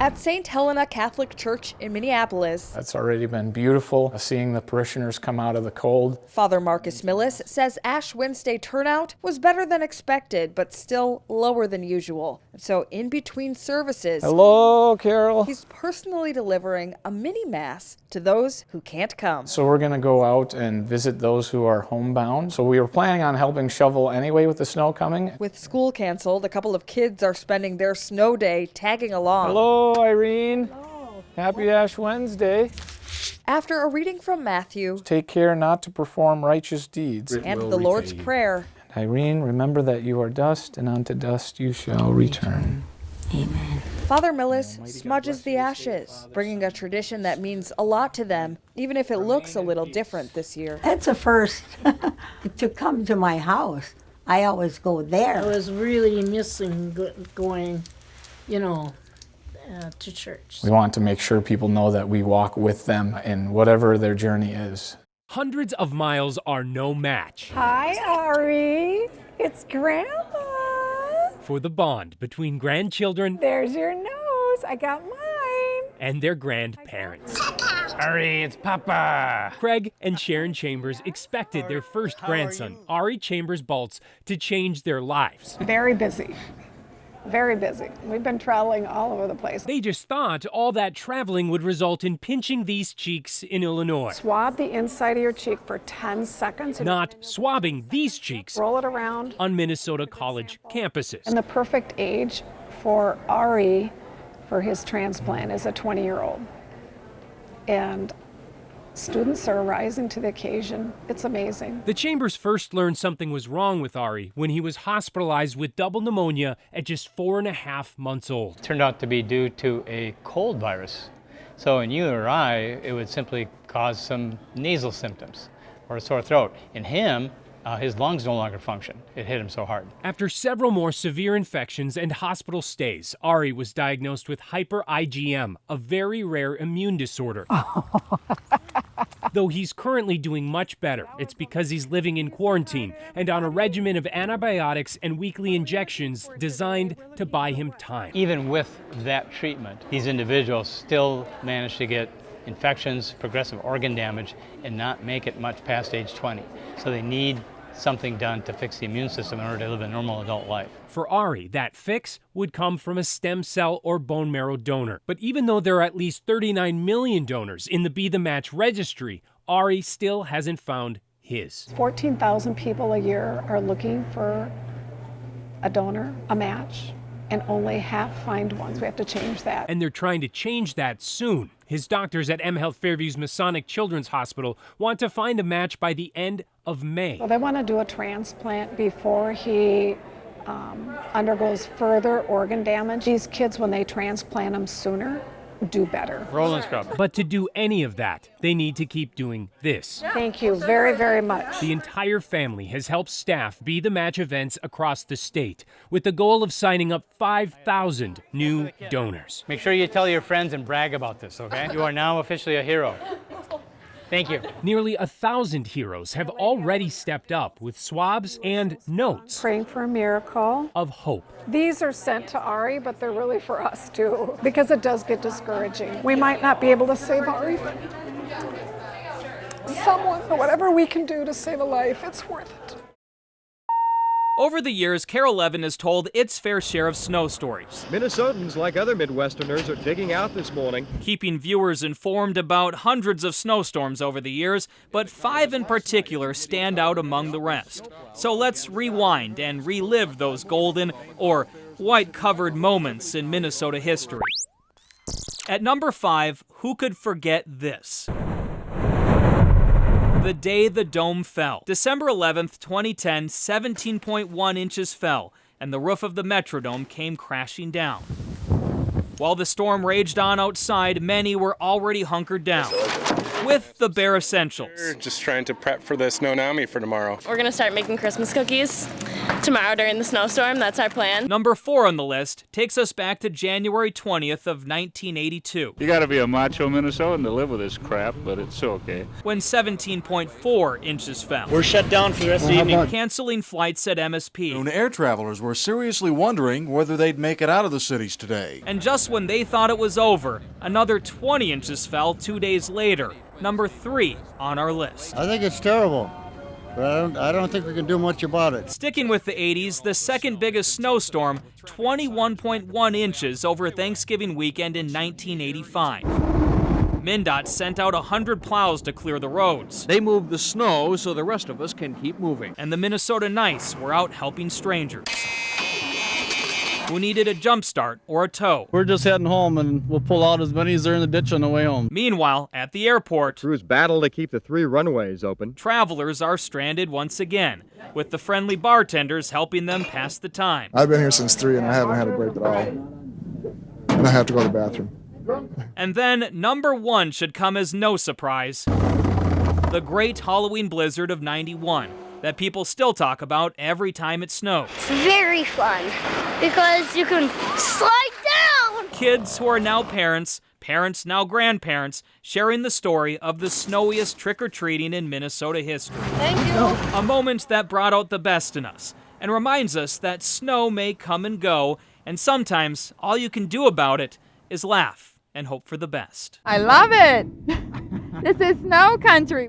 At St. Helena Catholic Church in Minneapolis, That's already been beautiful, seeing the parishioners come out of the cold. Father Marcus Millis says Ash Wednesday turnout was better than expected, but still lower than usual. So in between services, Hello, Carol. he's personally delivering a mini mass to those who can't come. So we're going to go out and visit those who are homebound. So we were planning on helping shovel anyway with the snow coming. With school canceled, a couple of kids are spending their snow day tagging along. Hello, Irene. Hello. Happy Ash Wednesday. After a reading from Matthew, Take care not to perform righteous deeds. and the Lord's Prayer, Irene, remember that you are dust, and unto dust you shall return. Amen. Father Millis smudges the ashes, bringing a tradition that means a lot to them, even if it looks a little different this year. That's a first to come to my house. I always go I there. was really missing going, to church. We want to make sure people know that we walk with them in whatever their journey is. Hundreds of miles are no match Hi, Ari. It's Grandma. for the bond between grandchildren There's your nose. I got mine. and their grandparents. Ari, it's Papa. Craig and Sharon Chambers expected their first grandson, Ari Chambers Baltz, to change their lives. Very busy. Very busy. We've been traveling all over the place. They just thought all that traveling would result in pinching these cheeks in Illinois, Swab the inside of your cheek for 10 seconds. not swabbing these cheeks Roll it around. on Minnesota college campuses. And the perfect age for Ari for his transplant is a 20-year-old. And students are rising to the occasion. It's amazing. The Chambers first learned something was wrong with Ari when he was hospitalized with double pneumonia at just 4.5 months old. Turned out to be due to a cold virus. So in you or I, it would simply cause some nasal symptoms or a sore throat. In him, his lungs no longer function. It hit him so hard. After several more severe infections and hospital stays, Ari was diagnosed with hyper-IgM, a very rare immune disorder. Though he's currently doing much better, it's because he's living in quarantine and on a regimen of antibiotics and weekly injections designed to buy him time. Even with that treatment, these individuals still manage to get infections, progressive organ damage, and not make it much past age 20. So they need something done to fix the immune system in order to live a normal adult life. For Ari, that fix would come from a stem cell or bone marrow donor. But even though there are at least 39 million donors in the Be the Match registry, Ari still hasn't found his. 14,000 people a year are looking for a donor, a match, and only half find one. So we have to change that. And they're trying to change that soon. His doctors at M Health Fairview's Masonic Children's Hospital want to find a match by the end of May. Well, they want to do a transplant before he undergoes further organ damage. These kids, when they transplant them sooner, do better. Roll and scrub. But to do any of that, they need to keep doing this. Thank you very, very much. The entire family has helped staff Be the Match events across the state with the goal of signing up 5,000 new donors. Make sure you tell your friends and brag about this, okay? You are now officially a hero. Thank you. Nearly 1,000 heroes have already stepped up with swabs and notes Praying for a miracle. of hope. These are sent to Ari, but they're really for us too, because it does get discouraging. We might not be able to save Ari, but someone, whatever we can do to save a life, it's worth it. Over the years, KARE 11 has told its fair share of snow stories, Minnesotans, like other Midwesterners, are digging out this morning. keeping viewers informed about hundreds of snowstorms over the years, but 5 in particular stand out among the rest. So let's rewind and relive those golden or white-covered moments in Minnesota history. At number 5, who could forget this? The day the dome fell. December 11th, 2010, 17.1 inches fell, and the roof of the Metrodome came crashing down. While the storm raged on outside, many were already hunkered down with the bare essentials. We're just trying to prep for the Snownami for tomorrow. We're gonna start making Christmas cookies. tomorrow during the snowstorm. That's our plan. Number 4 on the list takes us back to January 20th of 1982. You gotta be a macho Minnesotan to live with this crap, but it's okay. When 17.4 inches fell. We're shut down for the rest of the evening. Canceling flights at MSP. Air travelers were seriously wondering whether they'd make it out of the cities today. And just when they thought it was over, another 20 inches fell 2 days later. Number 3 on our list. I think it's terrible, but I don't think we can do much about it. Sticking with the 80s, the second biggest snowstorm, 21.1 inches over Thanksgiving weekend in 1985. MnDOT sent out 100 plows to clear the roads. They moved the snow so the rest of us can keep moving. And the Minnesota Nice were out helping strangers who needed a jump start or a tow. We're just heading home, and we'll pull out as many as are in the ditch on the way home. Meanwhile, at the airport, crews battle to keep the 3 runways open. Travelers are stranded once again, with the friendly bartenders helping them pass the time. I've been here since 3 and I haven't had a break at all. And I have to go to the bathroom. And then number 1 should come as no surprise. The great Halloween blizzard of '91 that people still talk about every time it snows. Very fun, because you can slide down! Kids who are now parents, parents now grandparents, sharing the story of the snowiest trick-or-treating in Minnesota history. Thank you. A moment that brought out the best in us and reminds us that snow may come and go, and sometimes all you can do about it is laugh and hope for the best. I love it. This is snow country.